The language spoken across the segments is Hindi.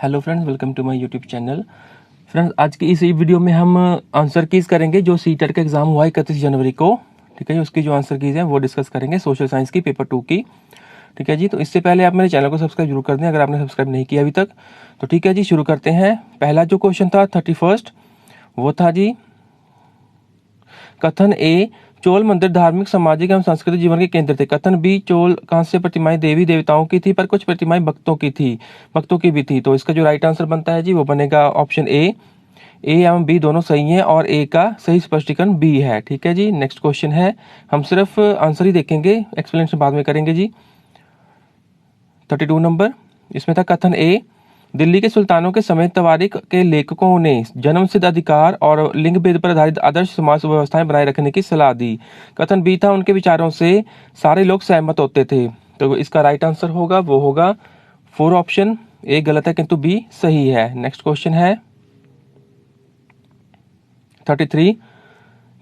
Hello friends, welcome to my YouTube channel. Friends, आज की इस वीडियो में हम आंसर कीज करेंगे जो सीटेट का एग्जाम हुआ 31 जनवरी को। ठीक है जी, उसकी जो आंसर कीज है वो डिस्कस करेंगे, सोशल साइंस की पेपर 2 की। ठीक है जी, तो इससे पहले आप मेरे चैनल को सब्सक्राइब जरूर कर दें अगर आपने सब्सक्राइब नहीं किया अभी तक। तो ठीक है जी, शुरू करते हैं। पहला जो क्वेश्चन था 31, वो था जी, कथन ए, चोल मंदिर धार्मिक, सामाजिक एवं सांस्कृतिक जीवन के केंद्र थे। कथन बी, चोल कांस्य प्रतिमाएं देवी देवताओं की थी, पर कुछ प्रतिमाएं भक्तों की भी थी। तो इसका जो राइट आंसर बनता है जी वो बनेगा ऑप्शन ए एवं बी दोनों सही हैं और ए का सही स्पष्टीकरण बी है। ठीक है जी, नेक्स्ट क्वेश्चन है, हम सिर्फ आंसर ही देखेंगे, एक्सप्लेनेशन बाद में करेंगे जी। 32 नंबर, इसमें था कथन ए, दिल्ली के सुल्तानों के समय तवारीख के लेखकों ने जन्मसिद्ध अधिकार और लिंग भेद पर आधारित आदर्श समाज व्यवस्थाएं बनाए रखने की सलाह दी। कथन बी था, उनके विचारों से सारे लोग सहमत होते थे। तो इसका राइट आंसर होगा वो होगा 4 ऑप्शन। ए गलत है किंतु बी सही है। नेक्स्ट क्वेश्चन है 33,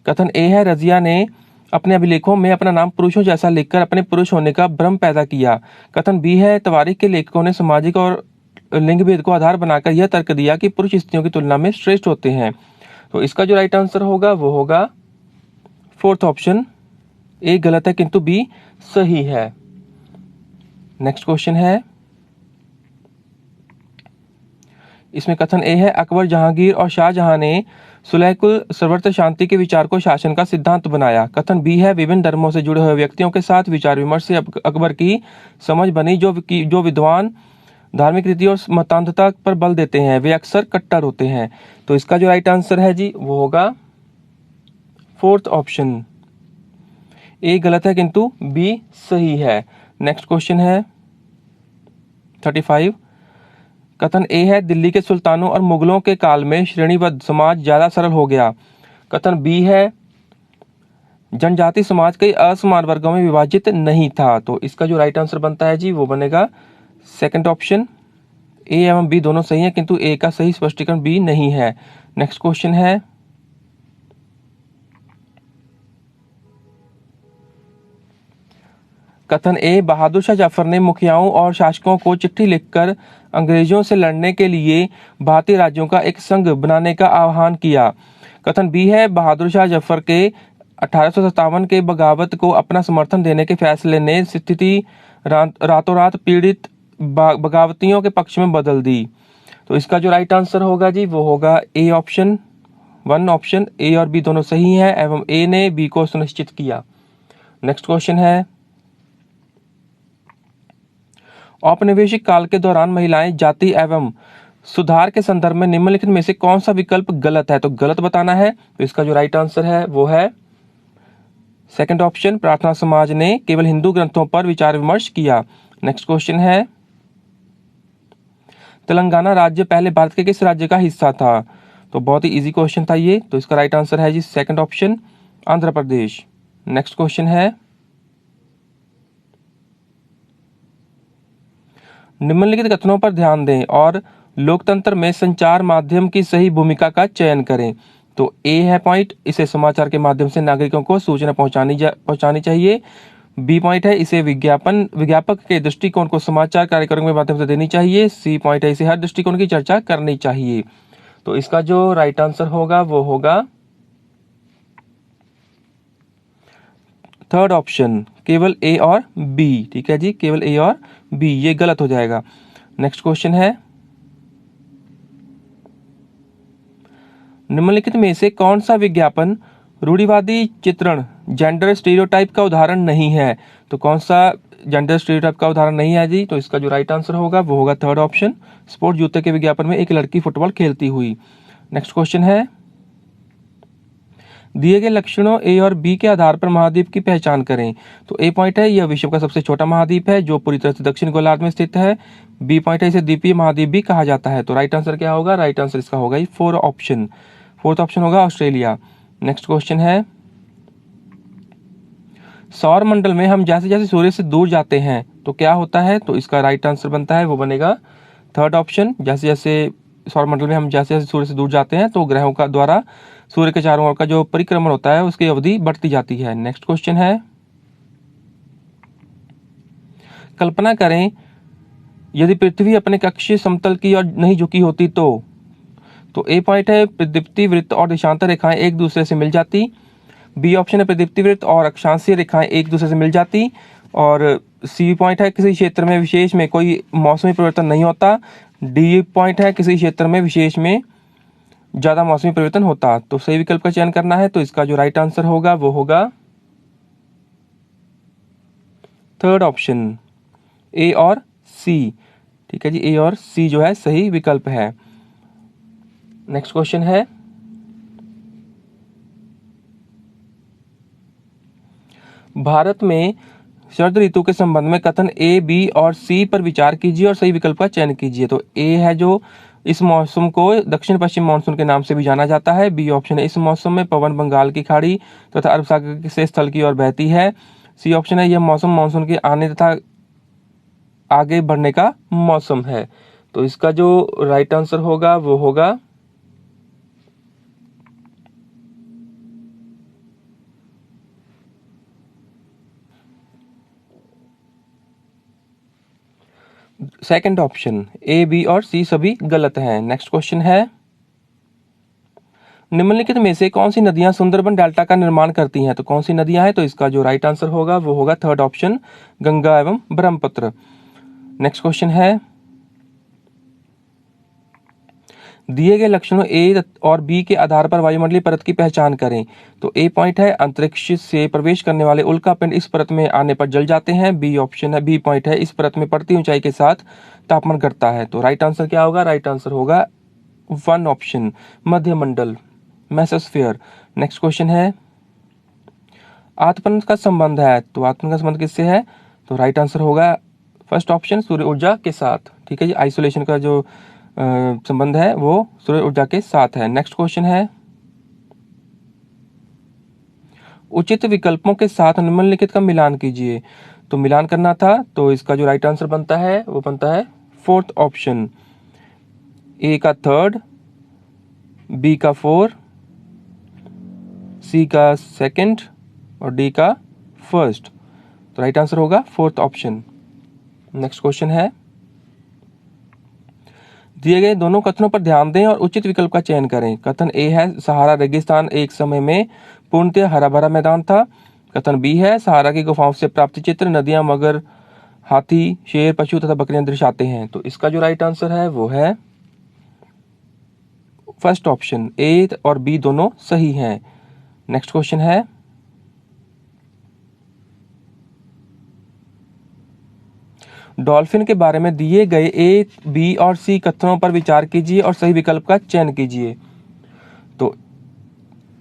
कथन ए है, रजिया ने अपने अभिलेखों में अपना नाम पुरुषों जैसा लिखकर अपने पुरुष होने का भ्रम पैदा किया। कथन बी है, तवारीख के लेखकों ने सामाजिक और लिंग भेद को आधार बनाकर यह तर्क दिया कि पुरुष स्त्रियों की तुलना में श्रेष्ठ होते हैं। तो इसका जो राइट आंसर होगा वो होगा 4th ऑप्शन। ए गलत है किंतु बी सही है। नेक्स्ट क्वेश्चन है, इसमें कथन ए है, अकबर, जहांगीर और शाहजहां ने सुलहकुल सर्वत्र शांति के विचार को शासन का सिद्धांत बनाया। कथन बी है, विभिन्न धर्मों से जुड़े हुए व्यक्तियों के साथ विचार विमर्श से अकबर की समझ बनी। जो विद्वान धार्मिक रीति और मतांधता पर बल देते हैं वे अक्सर कट्टर होते हैं। तो इसका जो राइट आंसर है जी वो होगा 4th ऑप्शन। ए गलत है किंतु बी सही है। नेक्स्ट क्वेश्चन है 35, कथन ए है, दिल्ली के सुल्तानों और मुगलों के काल में श्रेणीबद्ध समाज ज्यादा सरल हो गया। कथन बी है, जनजाति समाज कई असमान वर्गों में विभाजित नहीं था। तो इसका जो राइट आंसर बनता है जी वो बनेगा 2nd ऑप्शन। ए एवं बी दोनों सही है किंतु ए का सही स्पष्टीकरण बी नहीं है। नेक्स्ट क्वेश्चन है, कथन ए, बहादुर शाह जफर ने मुखियाओं और शासकों को चिट्ठी लिखकर अंग्रेजों से लड़ने के लिए भारतीय राज्यों का एक संघ बनाने का आह्वान किया। कथन बी है, बहादुर शाह जफर के 1857 के बगावत को अपना समर्थन देने के फैसले ने स्थिति रातों रात पीड़ित बगावतियों के पक्ष में बदल दी। तो इसका जो राइट आंसर होगा जी वो होगा ए ऑप्शन 1 ऑप्शन। ए और बी दोनों सही है एवं ए ने बी को सुनिश्चित किया। नेक्स्ट क्वेश्चन है, औपनिवेशिक काल के दौरान महिलाएं जाति एवं सुधार के संदर्भ में निम्नलिखित में से कौन सा विकल्प गलत है। तो गलत बताना है। तो इसका जो राइट आंसर है वो है 2nd ऑप्शन, प्रार्थना समाज ने केवल हिंदू ग्रंथों पर विचार विमर्श किया। नेक्स्ट क्वेश्चन है, तेलंगाना राज्य पहले भारत के किस राज्य का हिस्सा था। तो बहुत ही इजी क्वेश्चन था ये। तो इसका राइट आंसर है जी 2nd option, Andhra Pradesh. Next question है, निम्नलिखित कथनों पर ध्यान दें और लोकतंत्र में संचार माध्यम की सही भूमिका का चयन करें। तो ए है पॉइंट, इसे समाचार के माध्यम से नागरिकों को सूचना पहुंचानी चाहिए। बी पॉइंट है, इसे विज्ञापक के दृष्टिकोण को समाचार कार्यक्रम के माध्यम से देनी चाहिए। सी पॉइंट है, इसे हर दृष्टिकोण की चर्चा करनी चाहिए। तो इसका जो राइट आंसर होगा वो होगा 3rd ऑप्शन, केवल ए और बी। ठीक है जी, केवल ए और बी, ये गलत हो जाएगा। नेक्स्ट क्वेश्चन है, निम्नलिखित में से कौन सा विज्ञापन रूढ़िवादी चित्रण जेंडर स्टीरियोटाइप का उदाहरण नहीं है। तो कौन सा जेंडर स्टीरियोटाइप का उदाहरण नहीं है जी। तो इसका जो राइट आंसर होगा वो होगा 3rd ऑप्शन, स्पोर्ट जूते के विज्ञापन में एक लड़की फुटबॉल खेलती हुई। नेक्स्ट क्वेश्चन है, दिए गए लक्षणों ए और बी के आधार पर महाद्वीप की पहचान करें। तो ए पॉइंट है, यह विश्व का सबसे छोटा महाद्वीप है जो पूरी तरह से दक्षिण गोलार्ध में स्थित है। बी पॉइंट है, इसे द्वीपीय महाद्वीप भी कहा जाता है। तो राइट आंसर क्या होगा, राइट आंसर इसका होगा 4 ऑप्शन। 4th ऑप्शन होगा ऑस्ट्रेलिया। नेक्स्ट क्वेश्चन है, सौर मंडल में हम जैसे जैसे सूर्य से दूर जाते हैं तो क्या होता है। तो इसका राइट आंसर बनता है वो बनेगा 3rd ऑप्शन, जैसे जैसे सौर मंडल में हम जैसे जैसे सूर्य से दूर जाते हैं तो ग्रहों का द्वारा सूर्य के चारों ओर का जो परिक्रमण होता है उसकी अवधि बढ़ती जाती है। नेक्स्ट क्वेश्चन है, कल्पना करें यदि पृथ्वी अपने कक्षीय समतल की ओर नहीं झुकी होती तो ए पॉइंट है प्रदीप्ति वृत्त और देशांतर रेखाएं एक दूसरे से मिल जाती। बी ऑप्शन है प्रदीप्ति वृत्त और अक्षांशीय रेखाएं एक दूसरे से मिल जाती। और सी पॉइंट है किसी क्षेत्र में विशेष में कोई मौसमी परिवर्तन नहीं होता। डी पॉइंट है किसी क्षेत्र में विशेष में ज्यादा मौसमी परिवर्तन होता। तो सही विकल्प का चयन करना है, तो इसका जो राइट आंसर होगा वो होगा थर्ड ऑप्शन, ए और सी। ठीक है जी, ए और सी जो है सही विकल्प है। नेक्स्ट क्वेश्चन है, भारत में शरद ऋतु के संबंध में कथन ए, बी और सी पर विचार कीजिए और सही विकल्प का चयन कीजिए। तो ए है जो इस मौसम को दक्षिण पश्चिम मानसून के नाम से भी जाना जाता है। बी ऑप्शन है इस मौसम में पवन बंगाल की खाड़ी तथा अरब सागर से स्थल की ओर बहती है। सी ऑप्शन है यह मौसम मानसून के आने तथा आगे बढ़ने का मौसम है। तो इसका जो राइट आंसर होगा वो होगा सेकंड ऑप्शन, ए, बी और सी सभी गलत हैं। नेक्स्ट क्वेश्चन है, निम्नलिखित में से कौन सी नदियां सुंदरबन डेल्टा का निर्माण करती हैं? तो कौन सी नदियां हैं? तो इसका जो राइट आंसर होगा वो होगा थर्ड ऑप्शन, गंगा एवं ब्रह्मपुत्र। नेक्स्ट क्वेश्चन है, दिए गए लक्षणों ए और बी के आधार पर वायुमंडलीय परत की पहचान करें। तो ए पॉइंट है अंतरिक्ष से प्रवेश करने वाले उल्कापिंड इस परत में आने पर जल जाते हैं। बी ऑप्शन है, बी पॉइंट है इस परत में बढ़ती ऊंचाई के साथ तापमान घटता है। तो राइट आंसर क्या होगा? राइट आंसर होगा वन ऑप्शन, मध्यमंडल, मेसोस्फीयर। नेक्स्ट क्वेश्चन है, आत्मन का संबंध है, तो आत्मन का संबंध किससे है? तो राइट आंसर होगा फर्स्ट ऑप्शन, सूर्य ऊर्जा के साथ। ठीक है जी, आइसोलेशन का जो संबंध है वो सूर्य ऊर्जा के साथ है। नेक्स्ट क्वेश्चन है, उचित विकल्पों के साथ निम्नलिखित का मिलान कीजिए। तो मिलान करना था, तो इसका जो राइट आंसर बनता है वो बनता है फोर्थ ऑप्शन, ए का थर्ड, बी का फोर, सी का सेकंड और डी का फर्स्ट। तो राइट आंसर होगा फोर्थ ऑप्शन। नेक्स्ट क्वेश्चन है, दिए गए दोनों कथनों पर ध्यान दें और उचित विकल्प का चयन करें। कथन ए है सहारा रेगिस्तान एक समय में पूर्णतः हरा भरा मैदान था। कथन बी है सहारा की गुफाओं से प्राप्त चित्र, नदियां, मगर, हाथी, शेर, पशु तथा बकरियां दर्शाते हैं। तो इसका जो राइट आंसर है वो है फर्स्ट ऑप्शन, ए और बी दोनों सही हैं। नेक्स्ट क्वेश्चन है, डॉल्फिन के बारे में दिए गए ए, बी और सी कथनों पर विचार कीजिए और सही विकल्प का चयन कीजिए। तो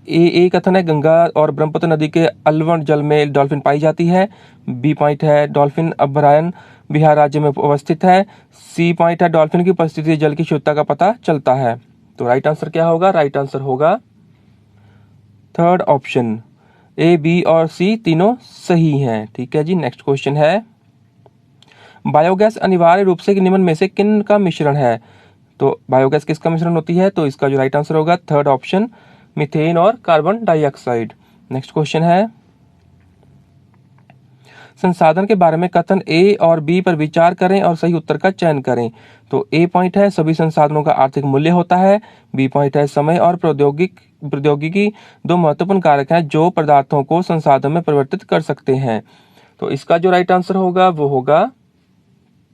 ए कथन है गंगा और ब्रह्मपुत्र नदी के अलवण जल में डॉल्फिन पाई जाती है। बी पॉइंट है डॉल्फिन अभयारण्य बिहार राज्य में अवस्थित है। सी पॉइंट है डॉल्फिन की उपस्थिति से जल की शुद्धता का पता चलता है। तो राइट आंसर क्या होगा? राइट आंसर होगा थर्ड ऑप्शन, ए, बी और सी तीनों सही हैं। ठीक है जी, नेक्स्ट क्वेश्चन है, बायोगैस अनिवार्य रूप से निम्न में से किन का मिश्रण है? तो बायोगैस किसका मिश्रण होती है? तो इसका जो राइट आंसर होगा थर्ड ऑप्शन, मीथेन और कार्बन डाइऑक्साइड। नेक्स्ट क्वेश्चन है, संसाधन के बारे में कथन ए और बी पर विचार करें और सही उत्तर का चयन करें। तो ए पॉइंट है सभी संसाधनों का आर्थिक मूल्य होता है। बी पॉइंट है समय और प्रौद्योगिकी दो महत्वपूर्ण कारक हैं जो पदार्थों को संसाधन में परिवर्तित कर सकते हैं। तो इसका जो राइट आंसर होगा वो होगा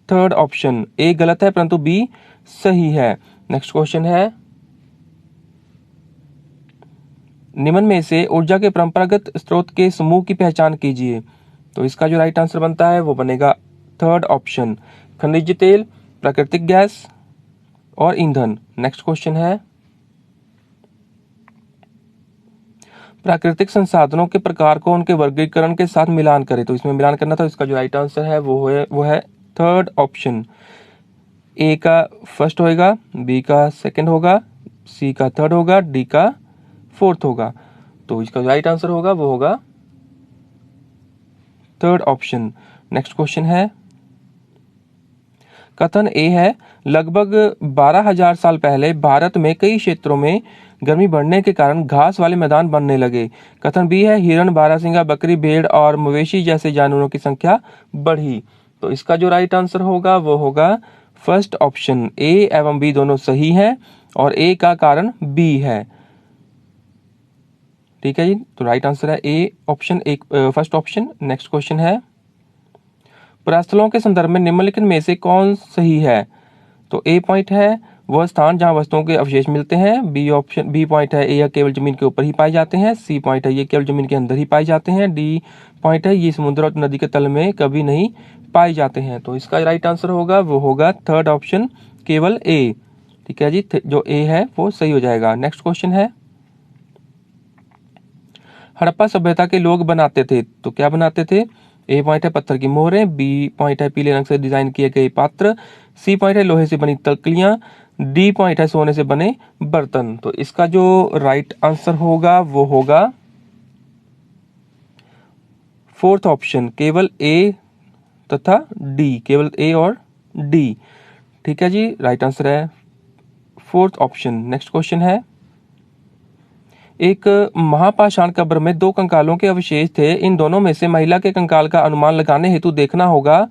थर्ड ऑप्शन, ए गलत है परंतु बी सही है। नेक्स्ट क्वेश्चन है, निम्न में से ऊर्जा के परंपरागत स्रोत के समूह की पहचान कीजिए। तो इसका जो राइट आंसर बनता है वो बनेगा थर्ड ऑप्शन, खनिज तेल, प्राकृतिक गैस और ईंधन। नेक्स्ट क्वेश्चन है, प्राकृतिक संसाधनों के प्रकार को उनके वर्गीकरण के साथ मिलान करें। तो इसमें मिलान करना था, इसका जो राइट आंसर है वो है थर्ड ऑप्शन, ए का फर्स्ट होगा, बी का सेकंड होगा, सी का थर्ड होगा, डी का फोर्थ होगा। तो इसका राइट आंसर होगा वो होगा थर्ड ऑप्शन। नेक्स्ट क्वेश्चन है, कथन ए है लगभग 12,000 साल पहले भारत में कई क्षेत्रों में गर्मी बढ़ने के कारण घास वाले मैदान बनने लगे। कथन बी है हिरण, बारहसिंगा, बकरी, भेड़ और मवेशी जैसे जानवरों की संख्या बढ़ी। तो इसका जो राइट आंसर होगा वो होगा फर्स्ट ऑप्शन। ए एवं बी दोनों सही है और ए का कारण बी है। ठीक है जी, तो राइट आंसर है ए ऑप्शन, एक फर्स्ट ऑप्शन। नेक्स्ट क्वेश्चन है, प्रस्थलों के संदर्भ में निम्नलिखित में से कौन सही है? तो ए पॉइंट है वह स्थान जहां वस्तुओं के अवशेष मिलते हैं। बी ऑप्शन, बी पॉइंट है यह केवल जमीन के ऊपर ही पाए जाते हैं। सी पॉइंट है ये केवल जमीन के अंदर ही पाए जाते हैं। डी पॉइंट है ये समुद्र और नदी के तल में कभी नहीं पाए जाते हैं। तो इसका राइट आंसर होगा वो होगा थर्ड ऑप्शन, केवल ए। ठीक है जी, जो ए है वो सही हो जाएगा। नेक्स्ट क्वेश्चन है, हड़प्पा सभ्यता के लोग बनाते थे, तो क्या बनाते थे? ए पॉइंट है पत्थर की मोहरें। बी पॉइंट है पीले रंग से डिजाइन किए गए पात्र। सी पॉइंट है लोहे से बनी तकलियां। डी पॉइंट है सोने से बने बर्तन। तो इसका जो राइट आंसर होगा वो होगा फोर्थ ऑप्शन, केवल ए तथा डी, केवल ए और डी। ठीक है जी, राइट आंसर है फोर्थ ऑप्शन। नेक्स्ट क्वेश्चन है, एक महापाषाण कब्र में दो कंकालों के अवशेष थे, इन दोनों में से महिला के कंकाल का अनुमान लगाने हेतु देखना होगा।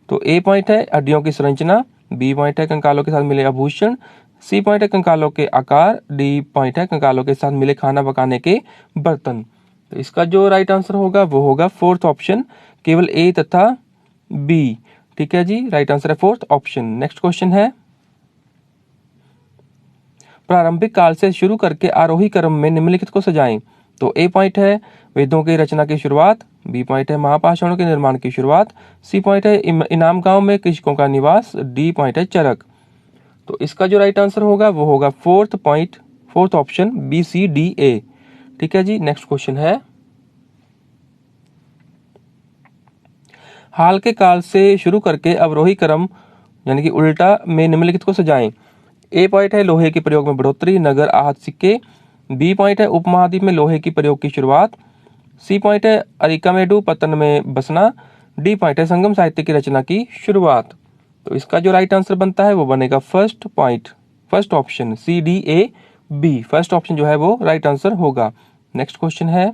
तो ए पॉइंट है हड्डियों की संरचना। बी पॉइंट है कंकालों के साथ मिले आभूषण। सी पॉइंट है कंकालों के आकार। डी पॉइंट है कंकालों के साथ मिले खाना पकाने के बर्तन। तो इसका जो राइट आंसर होगा वो होगा फोर्थ ऑप्शन, केवल ए तथा बी। ठीक है जी, राइट आंसर है फोर्थ ऑप्शन। नेक्स्ट क्वेश्चन है, प्रारंभिक काल से शुरू करके आरोही क्रम में निम्नलिखित को सजाएं। तो ए पॉइंट है वेदों की रचना की शुरुआत। बी पॉइंट है महापाषाणों के निर्माण की शुरुआत। सी पॉइंट है इनाम गांव में कृषकों का निवास। डी पॉइंट है चरक। तो इसका जो राइट आंसर होगा वो होगा fourth point, fourth option, B C D A. ठीक है जी, नेक्स्ट क्वेश्चन है, हाल के काल से शुरू करके अवरोही क्रम यानी कि उल्टा में निम्नलिखित को सजाएं। ए पॉइंट है लोहे के प्रयोग में बढ़ोतरी, नगर, आहत सिक्के। बी पॉइंट है उपमहाद्वीप में लोहे की प्रयोग की शुरुआत। सी पॉइंट है अरिकामेडू पतन में बसना। डी पॉइंट है संगम साहित्य की रचना की शुरुआत। तो इसका जो राइट आंसर बनता है वो बनेगा first point, first option, C D A B. First option जो है वो राइट आंसर होगा। नेक्स्ट क्वेश्चन है,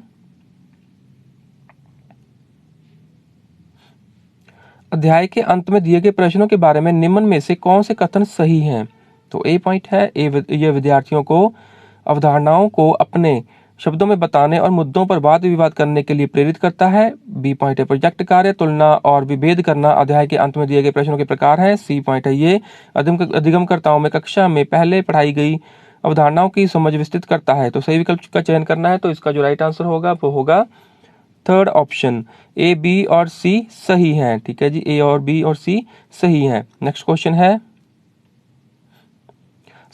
अध्याय के अंत में दिए गए प्रश्नों के बारे में निम्न में से कौन से कथन सही हैं? तो ए पॉइंट है ये विद्यार्थियों को अवधारणाओं को अपने शब्दों में बताने और मुद्दों पर वाद विवाद करने के लिए प्रेरित करता है। बी पॉइंट है प्रोजेक्ट कार्य, तुलना और विभेद करना अध्याय के अंत में दिए गए प्रश्नों के प्रकार हैं। सी पॉइंट है ये अधिगमकर्ताओं में कक्षा में पहले पढ़ाई गई अवधारणाओं की समझ विस्तृत करता है। तो सही विकल्प का चयन करना है, तो इसका जो राइट आंसर होगा वो होगा थर्ड ऑप्शन, ए बी और सी सही है। ठीक है जी, ए और बी और सी सही है। नेक्स्ट क्वेश्चन है,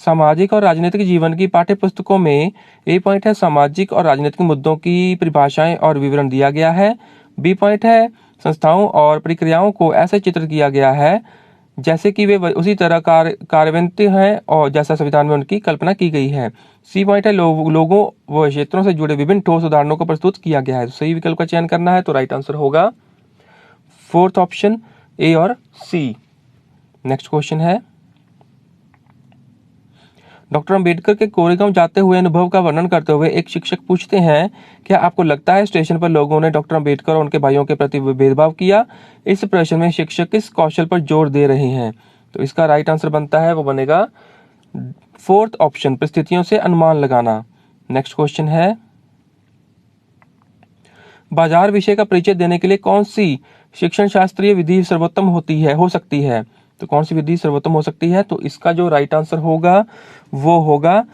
सामाजिक और राजनीतिक जीवन की पाठ्य पुस्तकों में ए पॉइंट है सामाजिक और राजनीतिक मुद्दों की परिभाषाएं और विवरण दिया गया है। बी पॉइंट है संस्थाओं और प्रक्रियाओं को ऐसे चित्रित किया गया है जैसे कि वे उसी तरह कार्यान्वित हैं और जैसा संविधान में उनकी कल्पना की गई है। सी पॉइंट है लोगों व क्षेत्रों से जुड़े विभिन्न ठोस उदाहरणों को प्रस्तुत किया गया है। तो सही विकल्प का चयन करना है, तो राइट आंसर होगा फोर्थ ऑप्शन, ए और सी। नेक्स्ट क्वेश्चन है, डॉक्टर अंबेडकर के कोरेगांव जाते हुए अनुभव का वर्णन करते हुए एक शिक्षक पूछते हैं, क्या आपको लगता है स्टेशन पर लोगों ने डॉक्टर अंबेडकर और उनके भाइयों के प्रति भेदभाव किया? इस प्रश्न में शिक्षक किस कौशल पर जोर दे रहे हैं? तो इसका राइट आंसर बनता है वो बनेगा फोर्थ ऑप्शन, परिस्थितियों से अनुमान लगाना। नेक्स्ट क्वेश्चन है, बाजार विषय का परिचय देने के लिए कौन सी शिक्षण शास्त्रीय विधि सर्वोत्तम हो सकती है? तो कौन सी विधि सर्वोत्तम हो सकती है? तो इसका जो राइट आंसर होगा वो होगा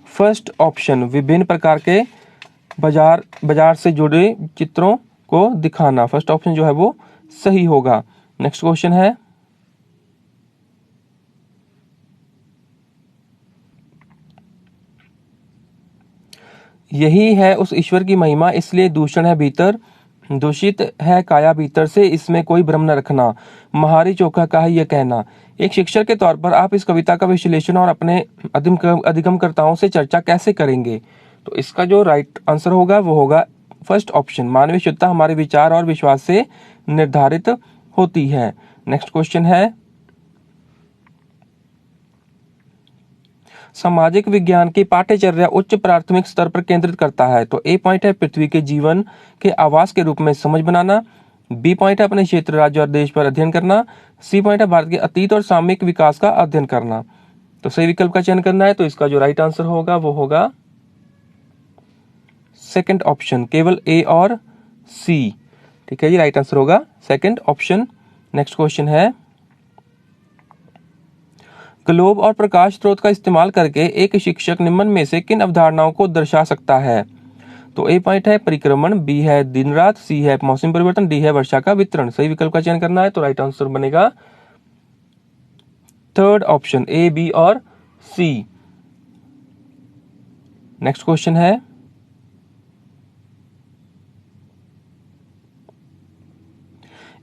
फर्स्ट ऑप्शन, विभिन्न प्रकार के बाजार से जुड़े चित्रों को दिखाना। फर्स्ट ऑप्शन जो है वो सही होगा। नेक्स्ट क्वेश्चन है, यही है उस ईश्वर की महिमा, इसलिए दूषण है भीतर, दूषित है काया भीतर से, इसमें कोई भ्रम न रखना, महारी चोखा का है यह कहना। एक शिक्षक के तौर पर आप इस कविता का विश्लेषण और अपने अधिगमकर्ताओं से चर्चा कैसे करेंगे? तो इसका जो राइट आंसर होगा वो होगा फर्स्ट ऑप्शन, मानवीय शुद्धता हमारे विचार और विश्वास से निर्धारित होती है। नेक्स्ट क्वेश्चन है, सामाजिक विज्ञान की पाठ्यचर्या उच्च प्राथमिक स्तर पर केंद्रित करता है। तो ए पॉइंट है पृथ्वी के जीवन के आवास के रूप में समझ बनाना। बी पॉइंट है अपने क्षेत्र, राज्य और देश पर अध्ययन करना। सी पॉइंट है भारत के अतीत और सामयिक विकास का अध्ययन करना। तो सही विकल्प का चयन करना है, तो इसका जो राइट आंसर होगा वो होगा सेकंड ऑप्शन, केवल ए और सी। ठीक है जी, राइट आंसर होगा सेकंड ऑप्शन। नेक्स्ट क्वेश्चन है, ग्लोब और प्रकाश स्रोत का इस्तेमाल करके एक शिक्षक निम्न में से किन अवधारणाओं को दर्शा सकता है? तो ए पॉइंट है परिक्रमण, बी है दिन रात, सी है मौसम परिवर्तन, डी है वर्षा का वितरण। सही विकल्प का चयन करना है, तो राइट आंसर बनेगा थर्ड ऑप्शन, ए, बी और सी। नेक्स्ट क्वेश्चन है,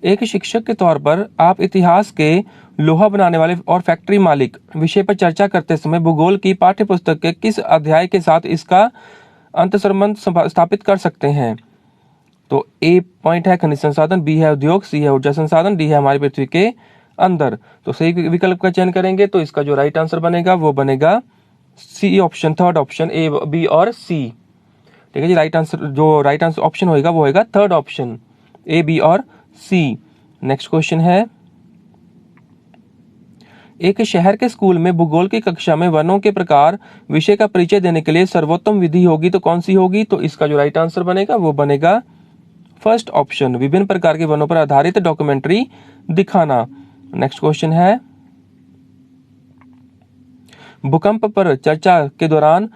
एक शिक्षक के तौर पर आप इतिहास के लोहा बनाने वाले और फैक्ट्री मालिक विषय पर चर्चा करते समय भूगोल की पाठ्यपुस्तक के किस अध्याय के साथ इसका अंतर्संबंध स्थापित कर सकते हैं? तो ए पॉइंट है खनिज संसाधन, बी है उद्योग, सी है ऊर्जा संसाधन, डी है हमारी पृथ्वी के अंदर। तो सही विकल्प का चयन करेंगे, तो इसका जो राइट आंसर बनेगा वो बनेगा C option, third option, A, B और सी। ठीक है जी, राइट आंसर जो राइट आंसर ऑप्शन होगा वो होगा थर्ड ऑप्शन, ए, बी और सी। नेक्स्ट क्वेश्चन है, एक शहर के स्कूल में भूगोल की कक्षा में वनों के प्रकार विषय का परिचय देने के लिए सर्वोत्तम विधि होगी तो कौन सी होगी? तो इसका जो राइट आंसर बनेगा वो बनेगा फर्स्ट ऑप्शन, विभिन्न प्रकार के वनों पर आधारित डॉक्यूमेंट्री दिखाना। नेक्स्ट क्वेश्चन है, भूकंप पर चर्चा के दौरान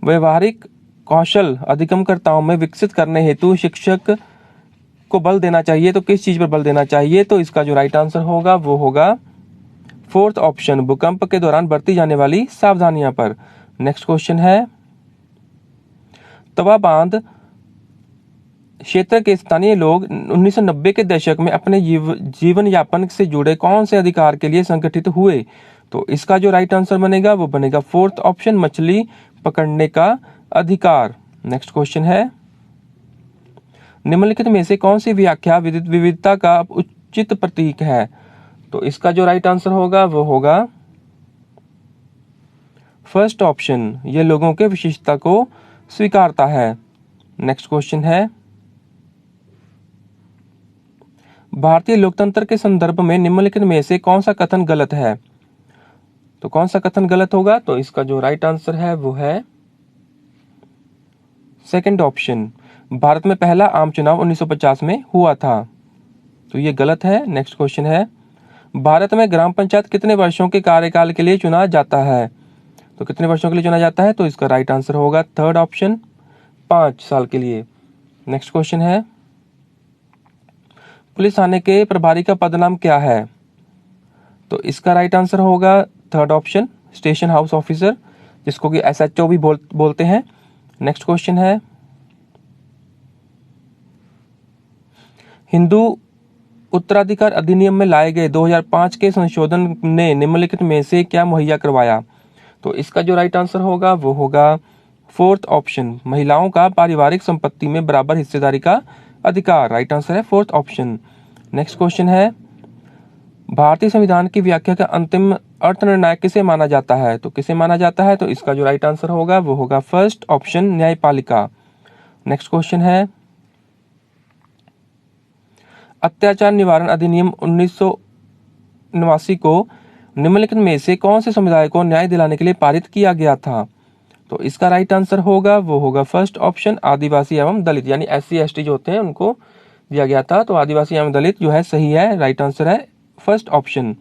व्यवहारिक कौशल अधिगमकर्ताओं में विकसित करने हेतु शिक्षक को बल देना चाहिए, तो किस चीज पर बल देना चाहिए? तो इसका जो राइट आंसर होगा वो होगा फोर्थ ऑप्शन, भूकंप के दौरान बरती जाने वाली सावधानियां पर। नेक्स्ट क्वेश्चन है, तवा बांध क्षेत्र के स्थानीय लोग 1990 के दशक में अपने जीवन यापन से जुड़े कौन से अधिकार के लिए संगठित हुए? तो इसका जो राइट आंसर बनेगा वो बनेगा फोर्थ ऑप्शन, मछली पकड़ने का अधिकार। नेक्स्ट क्वेश्चन है, निम्नलिखित में से कौन सी व्याख्या विविधता का उचित प्रतीक है? तो इसका जो राइट आंसर होगा वो होगा फर्स्ट ऑप्शन, ये लोगों के विशिष्टता को स्वीकारता है। नेक्स्ट क्वेश्चन है, भारतीय लोकतंत्र के संदर्भ में निम्नलिखित में से कौन सा कथन गलत है? तो कौन सा कथन गलत होगा? तो इसका जो राइट आंसर है वो है सेकंड ऑप्शन, भारत में पहला आम चुनाव 1950 में हुआ था, तो ये गलत है। नेक्स्ट क्वेश्चन है, भारत में ग्राम पंचायत कितने वर्षों के कार्यकाल के लिए चुना जाता है? तो कितने वर्षों के लिए चुना जाता है? तो इसका राइट आंसर होगा थर्ड ऑप्शन, 5 साल के लिए। नेक्स्ट क्वेश्चन है, पुलिस थाने के प्रभारी का पदनाम क्या है? तो इसका राइट आंसर होगा third option, station house officer, जिसको कि SHO भी बोलते हैं। नेक्स्ट क्वेश्चन है, हिंदू उत्तराधिकार अधिनियम में लाए गए 2005 के संशोधन ने निम्नलिखित में से क्या मुहैया करवाया? तो इसका जो राइट आंसर होगा वो होगा फोर्थ ऑप्शन, महिलाओं का पारिवारिक संपत्ति में बराबर हिस्सेदारी का अधिकार। राइट आंसर है फोर्थ ऑप्शन। नेक्स्ट क्वेश्चन है, भारतीय संविधान की व्याख्या का अंतिम अर्थ निर्णायक किसे माना जाता है? तो किसे माना जाता है? तो इसका जो राइट आंसर होगा वो होगा फर्स्ट ऑप्शन, न्यायपालिका। नेक्स्ट क्वेश्चन है, अत्याचार निवारण अधिनियम 1989 को निम्नलिखित में से कौन से समुदाय को न्याय दिलाने के लिए पारित किया गया था? तो इसका राइट आंसर होगा वो होगा फर्स्ट ऑप्शन, आदिवासी एवं दलित, यानी SC ST जो होते हैं उनको दिया गया था। तो आदिवासी एवं दलित जो है सही है, राइट आंसर है फर्स्ट ऑप्शन।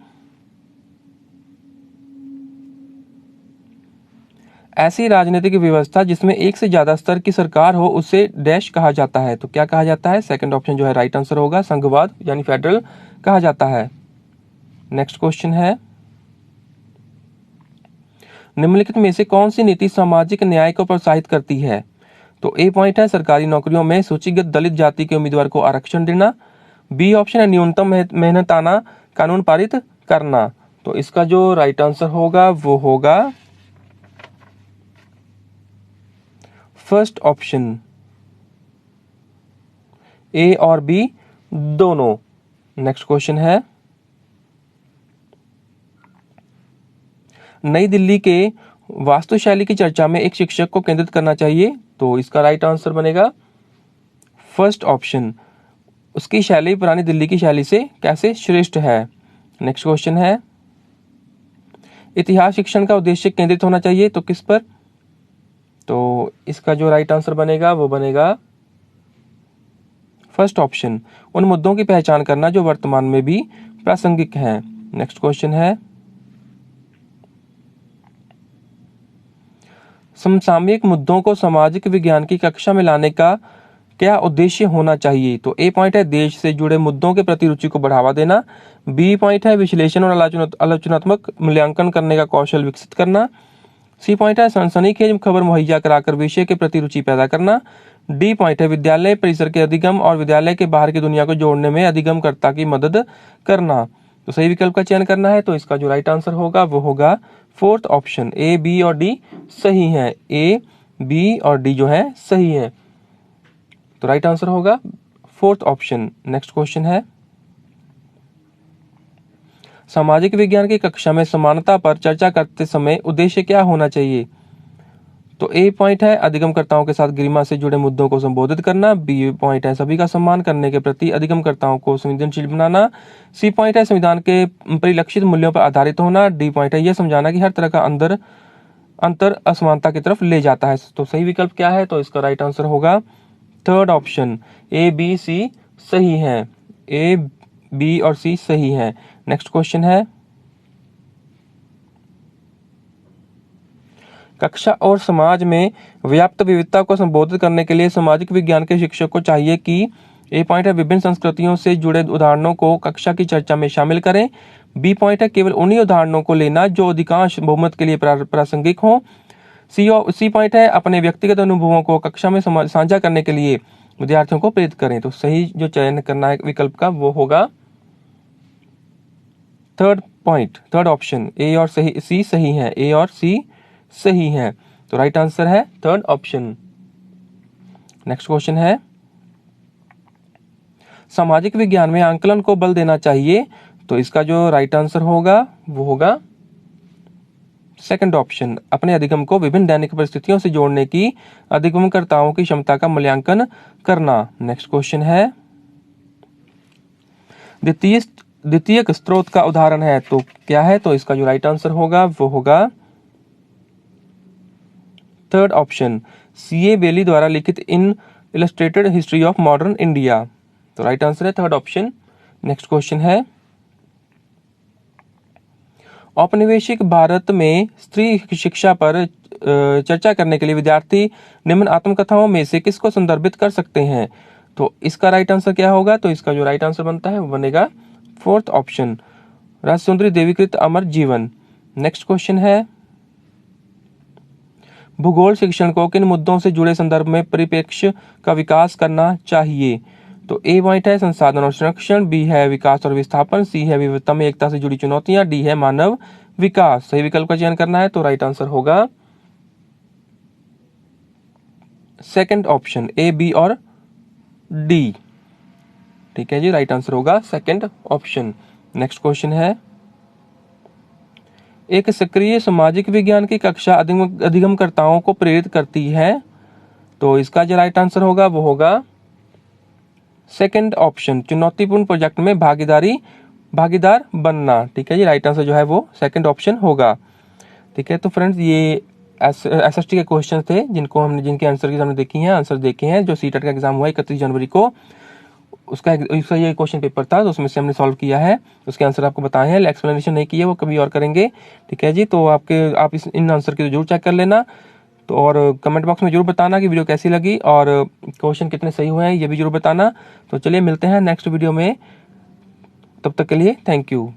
ऐसी राजनीतिक व्यवस्था जिसमें एक से ज्यादा स्तर की सरकार हो उसे डैश कहा जाता है। तो क्या कहा जाता है? सेकंड ऑप्शन जो है राइट आंसर होगा, संघवाद यानी फेडरल कहा जाता है। नेक्स्ट क्वेश्चन है, निम्नलिखित में से कौन सी नीति सामाजिक न्याय को प्रोत्साहित करती है? तो ए पॉइंट है सरकारी नौकरियों में सूचीगत दलित जाति के उम्मीदवार को आरक्षण देना। बी ऑप्शन है न्यूनतम मेहनताना कानून पारित करना। तो इसका जो राइट आंसर होगा वो होगा फर्स्ट ऑप्शन, ए और बी दोनों। नेक्स्ट क्वेश्चन है, नई दिल्ली के वास्तुशैली की चर्चा में एक शिक्षक को केंद्रित करना चाहिए। तो इसका राइट आंसर बनेगा फर्स्ट ऑप्शन, उसकी शैली पुरानी दिल्ली की शैली से कैसे श्रेष्ठ है। नेक्स्ट क्वेश्चन है, इतिहास शिक्षण का उद्देश्य केंद्रित होना चाहिए तो किस पर। तो इसका जो राइट आंसर बनेगा वो बनेगा फर्स्ट ऑप्शन, उन मुद्दों की पहचान करना जो वर्तमान में भी प्रासंगिक हैं। नेक्स्ट क्वेश्चन है, समसामयिक मुद्दों को सामाजिक विज्ञान की कक्षा में लाने का क्या उद्देश्य होना चाहिए। तो ए पॉइंट है देश से जुड़े मुद्दों के प्रति रुचि को बढ़ावा देना। बी पॉइंट है विश्लेषण और आलोचनात्मक मूल्यांकन करने का कौशल विकसित करना। सी पॉइंट है सनसनीखेज खबर मुहैया कराकर विषय के प्रति रुचि पैदा करना। डी पॉइंट है विद्यालय परिसर के अधिगम और विद्यालय के बाहर की दुनिया को जोड़ने में अधिगमकर्ता की मदद करना। तो सही विकल्प का चयन करना है, तो इसका जो राइट आंसर होगा वो होगा फोर्थ ऑप्शन, ए बी और डी सही है। ए बी और डी जो है सही है, तो राइट आंसर होगा फोर्थ ऑप्शन। नेक्स्ट क्वेश्चन है, सामाजिक विज्ञान की कक्षा में समानता पर चर्चा करते समय उद्देश्य क्या होना चाहिए। तो ए पॉइंट है अधिगमकर्ताओं के साथ गरिमा से जुड़े मुद्दों को संबोधित करना। बी पॉइंट है सभी का सम्मान करने के प्रति अधिगमकर्ताओं को संवेदनशील बनाना। सी पॉइंट है संविधान के परिलक्षित मूल्यों पर आधारित होना। डी पॉइंट है यह समझाना कि हर तरह का अंतर असमानता की तरफ ले जाता है। तो सही विकल्प क्या है, तो इसका राइट आंसर होगा third option, A B C सही है। ए बी और सी सही है। नेक्स्ट क्वेश्चन है, कक्षा और समाज में व्याप्त विविधता को संबोधित करने के लिए सामाजिक विज्ञान के शिक्षक को चाहिए कि ए पॉइंट है विभिन्न संस्कृतियों से जुड़े उदाहरणों को कक्षा की चर्चा में शामिल करें। बी पॉइंट है केवल उन्हीं उदाहरणों को लेना जो अधिकांश बहुमत के लिए प्रासंगिक हो। सी पॉइंट है अपने व्यक्तिगत अनुभवों को कक्षा में साझा करने के लिए विद्यार्थियों को प्रेरित करें। तो सही जो चयन करना है विकल्प का वो होगा थर्ड ऑप्शन, ए और सी सही है। ए और सी सही है, तो राइट आंसर है थर्ड ऑप्शन। नेक्स्ट क्वेश्चन है, सामाजिक विज्ञान में आंकलन को बल देना चाहिए। तो इसका जो राइट आंसर होगा वो होगा सेकंड ऑप्शन, अपने अधिगम को विभिन्न दैनिक परिस्थितियों से जोड़ने की अधिगमकर्ताओं की क्षमता का मूल्यांकन करना। नेक्स्ट क्वेश्चन है, द्वितीयक स्रोत का उदाहरण है तो क्या है। तो इसका जो राइट आंसर होगा वो होगा थर्ड ऑप्शन, सीए बेली द्वारा लिखित in illustrated history of modern India. तो राइट आंसर है थर्ड ऑप्शन। नेक्स्ट क्वेश्चन है, औपनिवेशिक भारत में स्त्री शिक्षा पर चर्चा करने के लिए विद्यार्थी निम्न आत्मकथाओं में से किसको संदर्भित कर सकते हैं। तो इसका राइट आंसर क्या होगा, तो इसका जो राइट आंसर बनता है वो बनेगा फोर्थ ऑप्शन, राजसुंदरी देवीकृत अमर जीवन। नेक्स्ट क्वेश्चन है, भूगोल शिक्षण को किन मुद्दों से जुड़े संदर्भ में परिप्रेक्ष्य का विकास करना चाहिए। तो ए पॉइंट है संसाधन और संरक्षण। बी है विकास और विस्थापन। सी है विविधता में एकता से जुड़ी चुनौतियां। डी है मानव विकास। सही विकल्प का चयन करना है, तो राइट आंसर होगा सेकंड ऑप्शन, ए बी और डी। ठीक है जी, राइट आंसर होगा सेकंड ऑप्शन। नेक्स्ट क्वेश्चन है, एक सक्रिय सामाजिक विज्ञान की कक्षा अधिगमकर्ताओं को प्रेरित करती है। तो इसका जो राइट आंसर होगा वो होगा सेकंड ऑप्शन, चुनौतीपूर्ण प्रोजेक्ट में भागीदार बनना। ठीक है जी, राइट आंसर जो है वो सेकंड ऑप्शन होगा। ठीक है, तो फ्रेंड्स ये एसएसटी के क्वेश्चन थे जिनके आंसर की हमने आंसर देखे हैं। जो सीटेट का एग्जाम हुआ 31 जनवरी को, उसका ये क्वेश्चन पेपर था, तो उसमें से हमने सॉल्व किया है, उसके आंसर आपको बताए हैं। एक्सप्लेनेशन नहीं किए, वो कभी और करेंगे। ठीक है जी, तो आप इन आंसर की जरूर चेक कर लेना। तो और कमेंट बॉक्स में जरूर बताना कि वीडियो कैसी लगी और क्वेश्चन कितने सही हुए हैं ये भी जरूर बताना। तो चलिए मिलते हैं नेक्स्ट वीडियो में, तब तक के लिए थैंक यू।